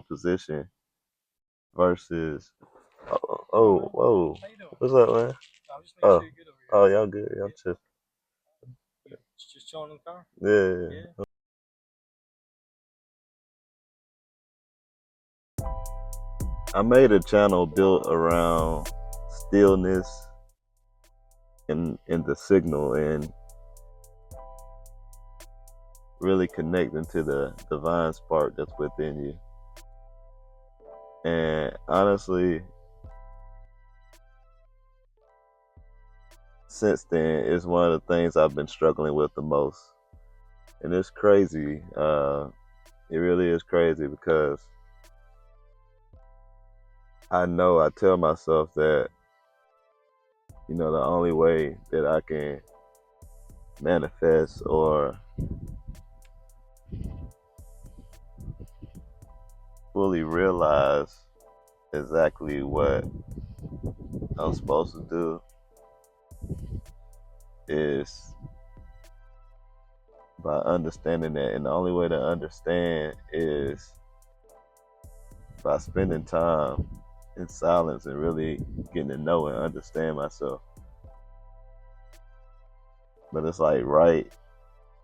position versus whoa. What's up, man? Oh, oh, y'all good. Y'all just chilling in the car? Yeah. I made a channel built around stillness and the signal and really connecting to the divine spark that's within you. And honestly, since then, it's one of the things I've been struggling with the most. And it's crazy. It really is crazy because I tell myself that, the only way that I can manifest or fully realize exactly what I'm supposed to do is by understanding that. And the only way to understand is by spending time in silence and really getting to know and understand myself. But it's like, right,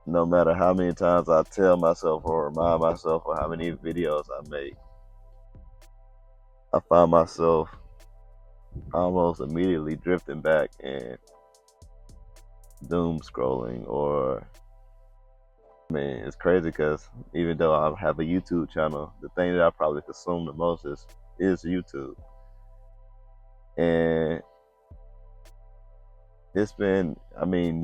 no matter how many times I tell myself or remind myself or how many videos I make, I find myself almost immediately drifting back and doom scrolling. Or I mean, it's crazy because even though I have a YouTube channel, the thing that I probably consume the most is YouTube. And it's been,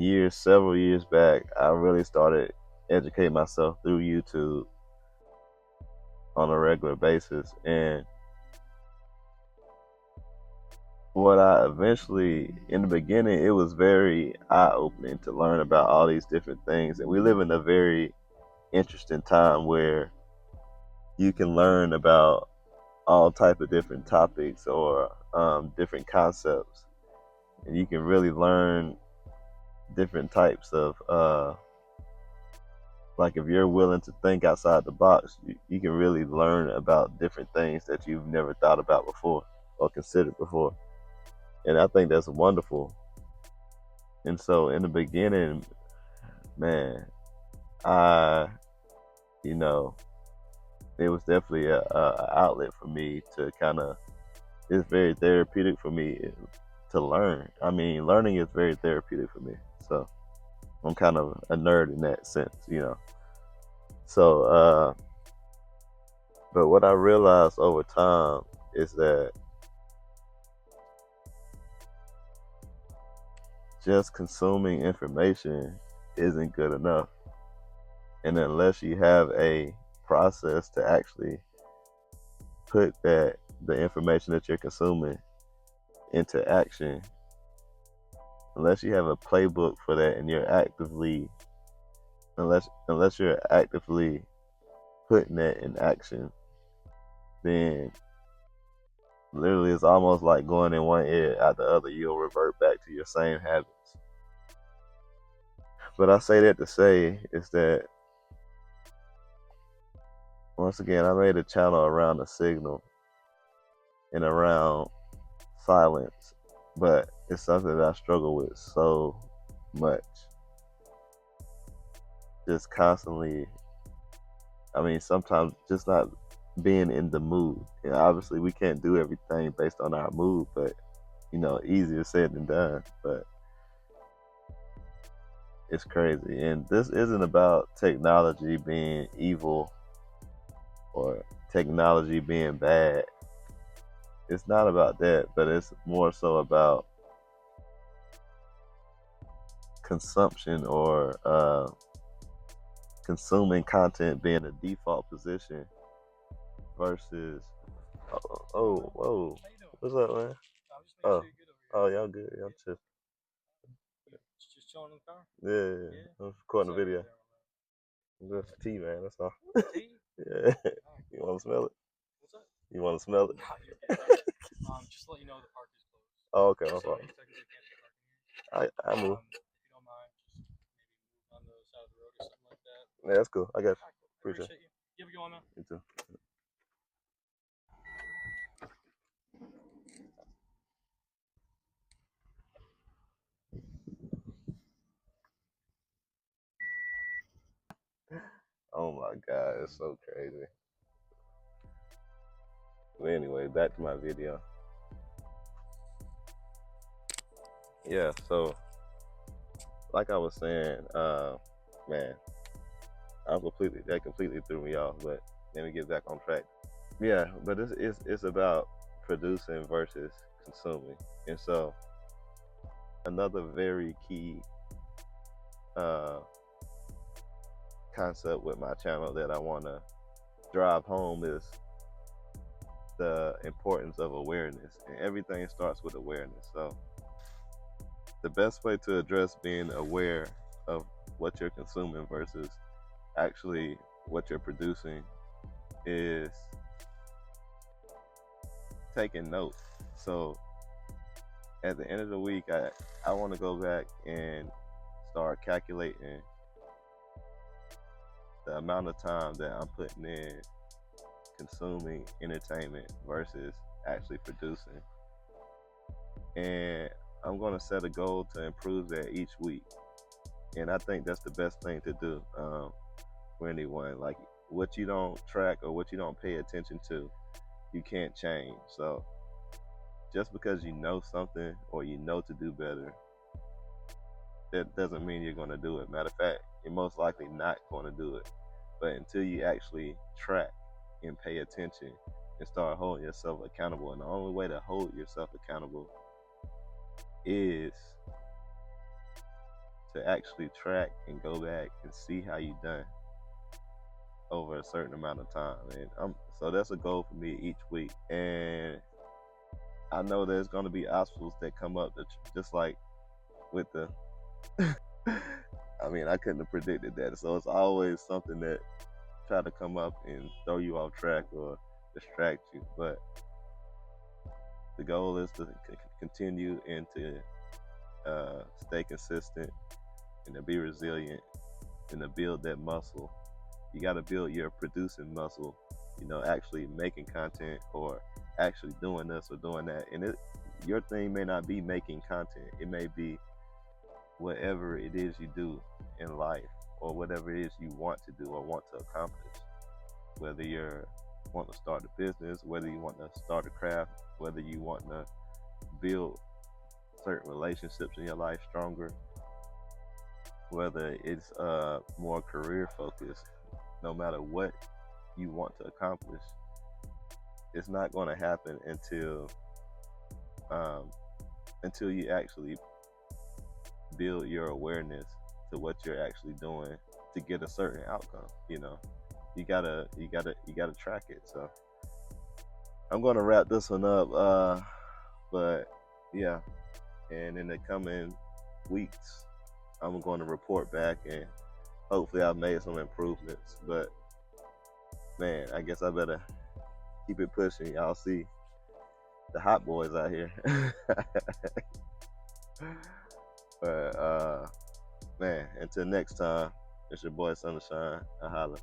years, several years back, I really started educating myself through YouTube on a regular basis. And what I eventually, in the beginning, it was very eye-opening to learn about all these different things. And we live in a very interesting time where you can learn about all type of different topics or different concepts, and you can really learn different types of like if you're willing to think outside the box, you can really learn about different things that you've never thought about before or considered before. And I think that's wonderful. And so in the beginning, man, I, it was definitely a outlet for me to it's very therapeutic for me to learn. Learning is very therapeutic for me. So I'm kind of a nerd in that sense. So, but what I realized over time is that just consuming information isn't good enough. And unless you have a process to actually put the information that you're consuming into action, unless you have a playbook for that and you're unless you're actively putting that in action, then literally it's almost like going in one ear out the other. You'll revert back to your same habits. But I say that to say is that, once again, I made a channel around the signal and around silence, but it's something that I struggle with so much. Just constantly, sometimes just not being in the mood. Obviously we can't do everything based on our mood, but easier said than done. But it's crazy. And this isn't about technology being evil or technology being bad. It's not about that, but it's more so about consumption or consuming content being a default position versus whoa. What's up, man? Oh, oh, y'all good. Y'all just chilling in the car? Yeah. I'm recording a video. Just tea, man. That's all. Tea? Yeah. You want to smell it? What's that? You want to smell it? Just let you know the park is closed. Oh, okay. No problem. I move. If you don't mind, just maybe move on the side of the road or something like that. Yeah, that's cool. I got you. Appreciate you. You have a good one, man. You too. Oh my God, it's so crazy. But anyway, back to my video. Yeah, so like I was saying, man, that completely threw me off. But let me get back on track. Yeah, but it's about producing versus consuming, and so another very key uh, concept with my channel that I want to drive home is the importance of awareness, and everything starts with awareness. So the best way to address being aware of what you're consuming versus actually what you're producing is taking notes. So at the end of the week, I want to go back and start calculating the amount of time that I'm putting in consuming entertainment versus actually producing. And I'm going to set a goal to improve that each week. And I think that's the best thing to do for anyone. Like, what you don't track or what you don't pay attention to, you can't change. So just because you know something or you know to do better, that doesn't mean you're going to do it. Matter of fact, you're most likely not going to do it. But until you actually track and pay attention and start holding yourself accountable, and the only way to hold yourself accountable is to actually track and go back and see how you done over a certain amount of time. And so that's a goal for me each week. And I know there's going to be obstacles that come up, that just like with the I mean, I couldn't have predicted that. So it's always something that try to come up and throw you off track or distract you. But the goal is to continue and to stay consistent and to be resilient and to build that muscle. You got to build your producing muscle, actually making content or actually doing this or doing that. And your thing may not be making content. It may be whatever it is you do in life or whatever it is you want to do or want to accomplish. Whether you want to start a business, whether you want to start a craft, whether you want to build certain relationships in your life stronger, whether it's more career focused, no matter what you want to accomplish, it's not going to happen until you actually build your awareness to what you're actually doing to get a certain outcome. You gotta track it. So I'm gonna wrap this one up, but yeah, and in the coming weeks I'm going to report back and hopefully I've made some improvements. But man, I guess I better keep it pushing. Y'all see the hot boys out here. But man, until next time, it's your boy Sunshine. I holla.